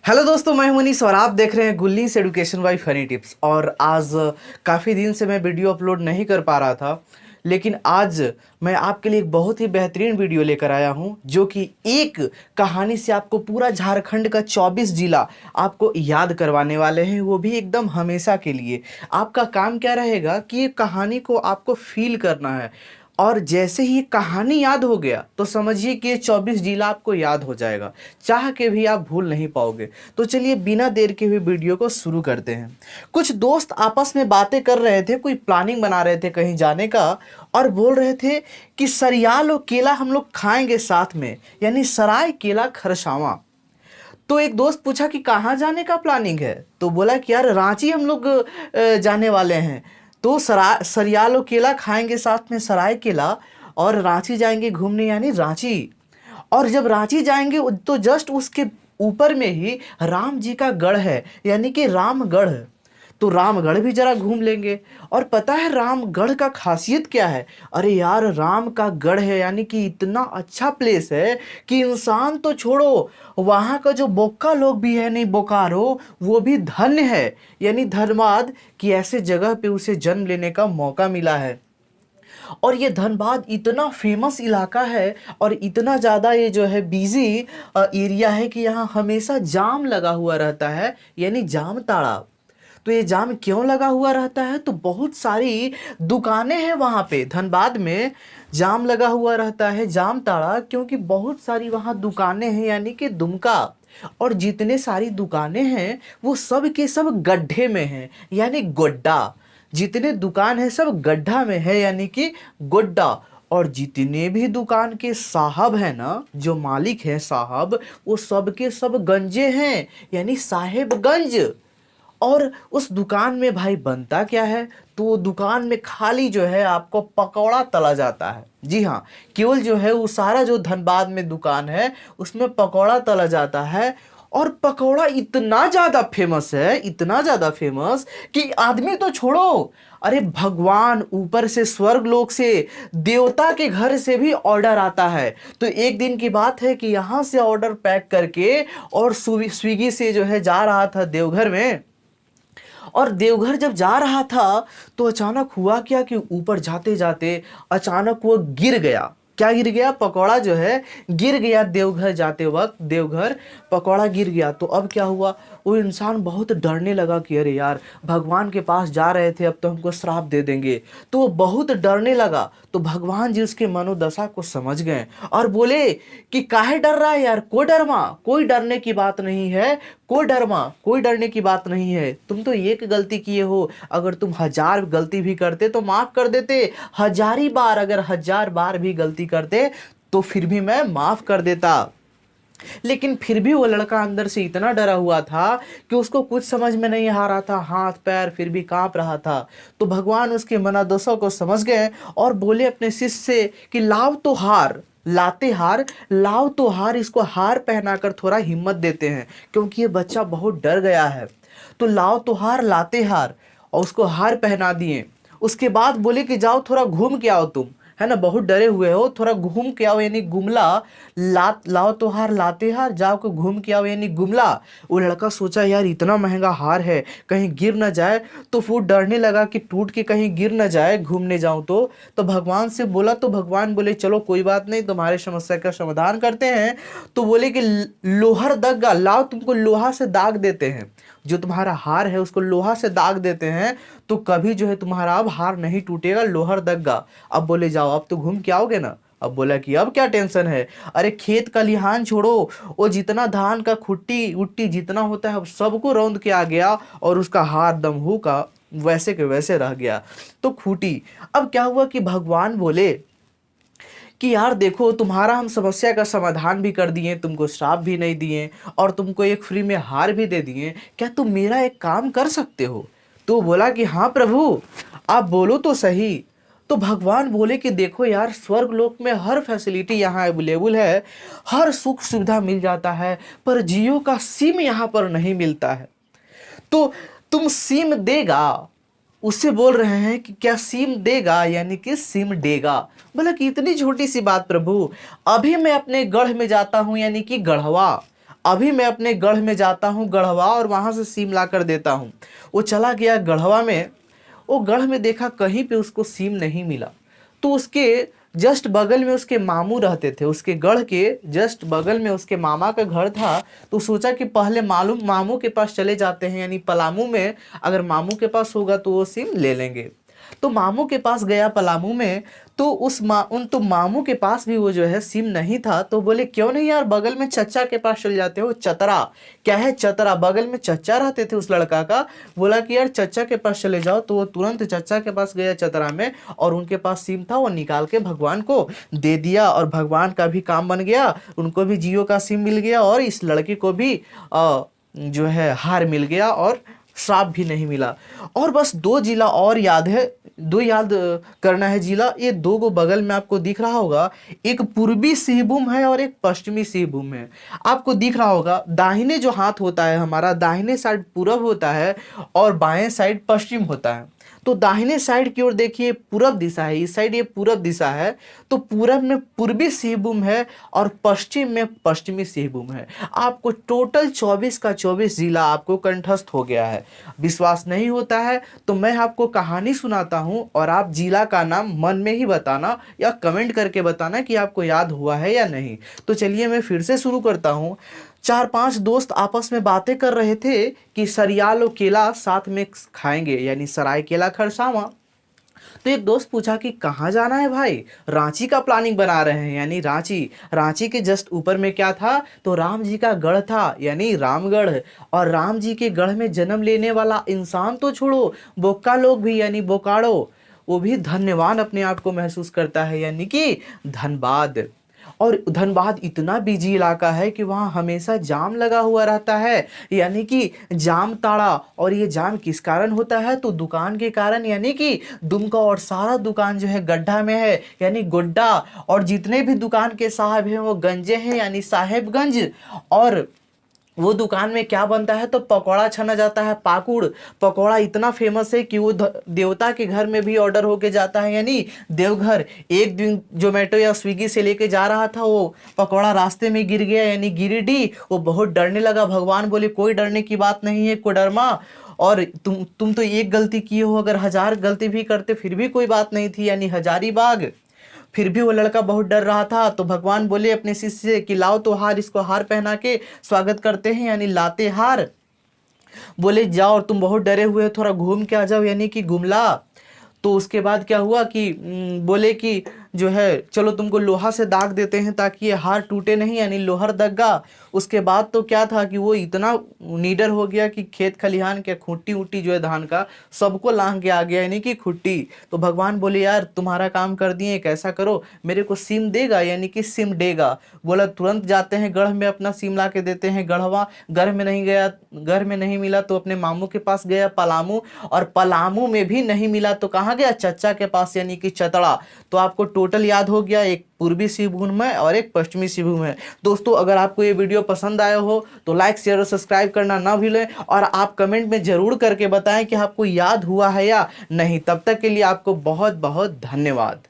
Hello दोस्तों, मैं हूं मनीष और आप देख रहे हैं गुल्लीस एडुकेशन बाय फनी टिप्स। और आज काफ़ी दिन से मैं वीडियो अपलोड नहीं कर पा रहा था, लेकिन आज मैं आपके लिए एक बहुत ही बेहतरीन वीडियो लेकर आया हूं, जो कि एक कहानी से आपको पूरा झारखंड का 24 जिला आपको याद करवाने वाले हैं, वो भी एकदम हमेशा के लिए। आपका काम क्या रहेगा कि ये कहानी को आपको फील करना है, और जैसे ही ये कहानी याद हो गया तो समझिए कि ये 24 जिला आपको याद हो जाएगा, चाह के भी आप भूल नहीं पाओगे। तो चलिए बिना देर के हुए वीडियो को शुरू करते हैं। कुछ दोस्त आपस में बातें कर रहे थे, कोई प्लानिंग बना रहे थे कहीं जाने का, और बोल रहे थे कि सरियाल और केला हम लोग खाएंगे साथ में, यानी सराय केला खरसावां। तो एक दोस्त पूछा कि कहाँ जाने का प्लानिंग है, तो बोला कि यार रांची हम लोग जाने वाले हैं। तो सरियाल और केला खाएंगे साथ में, सराय केला, और रांची जाएंगे घूमने, यानी रांची। और जब रांची जाएंगे तो जस्ट उसके ऊपर में ही राम जी का गढ़ है, यानी कि रामगढ़। तो रामगढ़ भी जरा घूम लेंगे। और पता है रामगढ़ का खासियत क्या है? अरे यार, राम का गढ़ है, यानी कि इतना अच्छा प्लेस है कि इंसान तो छोड़ो, वहाँ का जो बोका लोग भी है, नहीं बोकारो, वो भी धन्य है, यानी धन्यवाद कि ऐसे जगह पे उसे जन्म लेने का मौका मिला है। और ये धनबाद इतना फेमस इलाका है और इतना ज़्यादा ये जो है बिजी एरिया है कि यहाँ हमेशा जाम लगा हुआ रहता है, यानी जाम ताड़ा। तो ये जाम क्यों लगा हुआ रहता है? तो बहुत सारी दुकानें हैं वहाँ पे, धनबाद में जाम लगा हुआ रहता है, जाम ताड़ा, क्योंकि बहुत सारी वहाँ दुकानें हैं, यानी कि दुमका। और जितने सारी दुकानें हैं वो सब के सब गड्ढे में हैं, यानी गोड्डा। जितने दुकान है सब गड्ढा में है, यानी कि गोड्डा। और जितने भी दुकान के साहब हैं ना, जो मालिक हैं साहब, वो सब के सब गंजे हैं, यानी साहेबगंज। और उस दुकान में भाई बनता क्या है? तो वो दुकान में खाली जो है आपको पकौड़ा तला जाता है। जी हाँ, केवल जो है वो सारा जो धनबाद में दुकान है उसमें पकौड़ा तला जाता है। और पकौड़ा इतना ज़्यादा फेमस है, इतना ज़्यादा फेमस कि आदमी तो छोड़ो, अरे भगवान ऊपर से स्वर्ग लोक से, देवता के घर से भी ऑर्डर आता है। तो एक दिन की बात है कि यहाँ से ऑर्डर पैक करके और स्विगी से जो है जा रहा था देवघर में। और देवघर जब जा रहा था तो अचानक हुआ क्या कि ऊपर जाते जाते अचानक वो गिर गया। क्या गिर गया? पकौड़ा जो है गिर गया। देवघर जाते वक्त देवघर पकौड़ा गिर गया। तो अब क्या हुआ? वो इंसान बहुत डरने लगा कि अरे यार, भगवान के पास जा रहे थे, अब तो हमको श्राप दे देंगे। तो वो बहुत डरने लगा। तो भगवान जी उसके मनोदशा को समझ गए और बोले कि काहे डर रहा है यार, कोई डरमा, कोई डरने की बात नहीं है, कोई डरमा, कोई डरने की बात नहीं है। तुम तो एक गलती किए हो, अगर तुम 1000 गलती भी करते तो माफ कर देते, 1000 बार, अगर 1000 बार भी गलती करते तो फिर भी मैं माफ कर देता। लेकिन फिर भी वो लड़का अंदर से इतना डरा हुआ था कि उसको कुछ समझ में नहीं आ रहा था, हाथ पैर फिर भी कांप रहा था। तो भगवान उसके मनोदशा को समझ गए और बोले अपने शिष्य से कि लाओ तो हार, लाते हार, लाओ तो हार, इसको हार पहनाकर थोड़ा हिम्मत देते हैं, क्योंकि ये बच्चा बहुत डर गया है। तो लाओ तो हार, लाते हार, और उसको हार पहना दिए। उसके बाद बोले कि जाओ थोड़ा घूम के आओ, तुम है ना बहुत डरे हुए हो, थोड़ा घूम के आओ, यानी गुमला। लाओ तो हार, लाते हार, जाओ को घूम के आओ, यानी गुमला। वो लड़का सोचा यार इतना महंगा हार है, कहीं गिर ना जाए। तो वो डरने लगा कि टूट के कहीं गिर ना जाए, घूमने जाऊं तो भगवान से बोला। तो भगवान बोले चलो कोई बात नहीं, तुम्हारे समस्या का समाधान करते हैं। तो बोले कि लोहर दग्गा लाओ, तुमको लोहा से दाग देते हैं, जो तुम्हारा हार है उसको लोहा से दाग देते हैं, तो कभी जो है तुम्हारा अब हार नहीं टूटेगा, लोहर दग्गा। अब बोले जाओ, अब तो घूम के आओगे ना? अब बोला कि अब क्या टेंशन है, अरे खेत का लिहान छोड़ो, वो जितना धान का खुट्टी उट्टी जितना होता है सबको रौंद के आ गया, और उसका हार दमहू का वैसे के वैसे रह गया। तो खूटी। अब क्या हुआ कि भगवान बोले कि यार देखो, तुम्हारा हम समस्या का समाधान भी कर दिए, तुमको श्राप भी नहीं दिए, और तुमको एक फ्री में हार भी दे दिए, क्या तुम मेरा एक काम कर सकते हो? तो बोला कि हाँ प्रभु, आप बोलो तो सही। तो भगवान बोले कि देखो यार, स्वर्ग लोक में हर फैसिलिटी यहाँ अवेलेबल है, हर सुख सुविधा मिल जाता है, पर जियो का सिम यहाँ पर नहीं मिलता है। तो तुम सिम देगा? उससे बोल रहे हैं कि क्या सिम देगा, यानी कि सिम देगा। बोला कि इतनी छोटी सी बात प्रभु, अभी मैं अपने गढ़ में जाता हूं, यानी कि गढ़वा, अभी मैं अपने गढ़ में जाता हूँ गढ़वा और वहाँ से सीम ला कर देता हूँ। वो चला गया गढ़वा में। वो गढ़ में देखा कहीं पे उसको सीम नहीं मिला। तो उसके जस्ट बगल में उसके मामू रहते थे, उसके गढ़ के जस्ट बगल में उसके मामा का घर था। तो सोचा कि पहले मालूम मामू के पास चले जाते हैं, यानी पलामू में अगर मामू के पास होगा तो वो सिम ले लेंगे। तो मामू के पास गया पलामू में। तो तो मामू के पास भी वो जो है सिम नहीं था। तो बोले क्यों नहीं यार, बगल में चचा के पास चल जाते हो। चतरा क्या है, चतरा बगल में चचा रहते थे उस लड़का का। बोला कि यार चचा के पास चले जाओ। तो वो तुरंत चचा के पास गया चतरा में, और उनके पास सिम था, वो निकाल के भगवान को दे दिया। और भगवान का भी काम बन गया, उनको भी जियो का सिम मिल गया, और इस लड़के को भी जो है हार मिल गया, और श्राप भी नहीं मिला। और बस दो जिला और याद है, दो याद करना है जिला। ये दो को बगल में आपको दिख रहा होगा, एक पूर्वी सिंहभूम है और एक पश्चिमी सिंहभूम है। आपको दिख रहा होगा दाहिने जो हाथ होता है हमारा, दाहिने साइड पूरब होता है और बाएं साइड पश्चिम होता है। तो दाहिने साइड की ओर देखिए पूरब दिशा है, इस साइड ये पूरब दिशा है। तो पूरब में पूर्वी सिंहभूम है और पश्चिम में पश्चिमी सिंहभूम है। आपको टोटल 24 का 24 जिला आपको कंठस्थ हो गया है। विश्वास नहीं होता है तो मैं आपको कहानी सुनाता हूं, और आप जिला का नाम मन में ही बताना या कमेंट करके बताना कि आपको याद हुआ है या नहीं। तो चलिए मैं फिर से शुरू करता हूं। 4-5 दोस्त आपस में बातें कर रहे थे कि सरियाल और केला साथ में खाएंगे, यानी सराय केला खरसावां। तो एक दोस्त पूछा कि कहाँ जाना है भाई। रांची का प्लानिंग बना रहे हैं, यानी रांची। रांची के जस्ट ऊपर में क्या था, तो राम जी का गढ़ था, यानी रामगढ़। और राम जी के गढ़ में जन्म लेने वाला इंसान तो छोड़ो, बोक्का लोग भी यानी बोकारो, वो भी धन्यवान अपने आप को महसूस करता है, यानी कि धनबाद। और धनबाद इतना बिजी इलाका है कि वहाँ हमेशा जाम लगा हुआ रहता है, यानी कि जाम ताड़ा। और ये जाम किस कारण होता है, तो दुकान के कारण, यानी कि दुमका। और सारा दुकान जो है गड्ढा में है, यानी गोड्डा। और जितने भी दुकान के साहब हैं वो गंजे हैं, यानी साहेबगंज। और वो दुकान में क्या बनता है, तो पकौड़ा छना जाता है, पाकुड़ पकौड़ा इतना फेमस है कि वो देवता के घर में भी ऑर्डर होके जाता है, यानी देवघर। एक दिन जोमेटो या स्विगी से लेके जा रहा था, वो पकौड़ा रास्ते में गिर गया, यानी गिरिडीह। वो बहुत डरने लगा। भगवान बोले कोई डरने की बात नहीं है कोडरमा, और तुम तो एक गलती किए हो, अगर 1000 गलती भी करते फिर भी कोई बात नहीं थी, यानी हजारीबाग। फिर भी वो लड़का बहुत डर रहा था। तो भगवान बोले अपने शिष्य से कि लाओ तो हार, इसको हार पहना के स्वागत करते हैं, यानी लाते हार। बोले जाओ, तुम बहुत डरे हुए हो, थोड़ा घूम के आ जाओ, यानी कि गुमला। तो उसके बाद क्या हुआ कि बोले कि जो है चलो तुमको लोहा से दाग देते हैं ताकि ये हार टूटे नहीं, यानी लोहर दग्गा। उसके बाद तो क्या था कि वो इतना नीडर हो गया कि खेत खलिहान के खूंटी उटी जो है धान का सबको लांग के आ गया, यानी कि खुट्टी। तो भगवान बोले यार तुम्हारा काम कर दिए, कैसा करो, मेरे को सिम देगा, यानी कि सिम देगा। बोला तुरंत जाते हैं गढ़ में, अपना सिम ला के देते हैं गढ़वा। घर में नहीं गया, घर में नहीं मिला तो अपने मामू के पास गया पलामू, और पलामू में भी नहीं मिला तो कहाँ गया, चचा के पास, यानी कि चतरा। तो आपको टोटल याद हो गया, एक पूर्वी सिंहभूम है और एक पश्चिमी सिंहभूम है। दोस्तों अगर आपको ये वीडियो पसंद आया हो तो लाइक शेयर और सब्सक्राइब करना ना भूलें, और आप कमेंट में जरूर करके बताएं कि आपको याद हुआ है या नहीं। तब तक के लिए आपको बहुत बहुत धन्यवाद।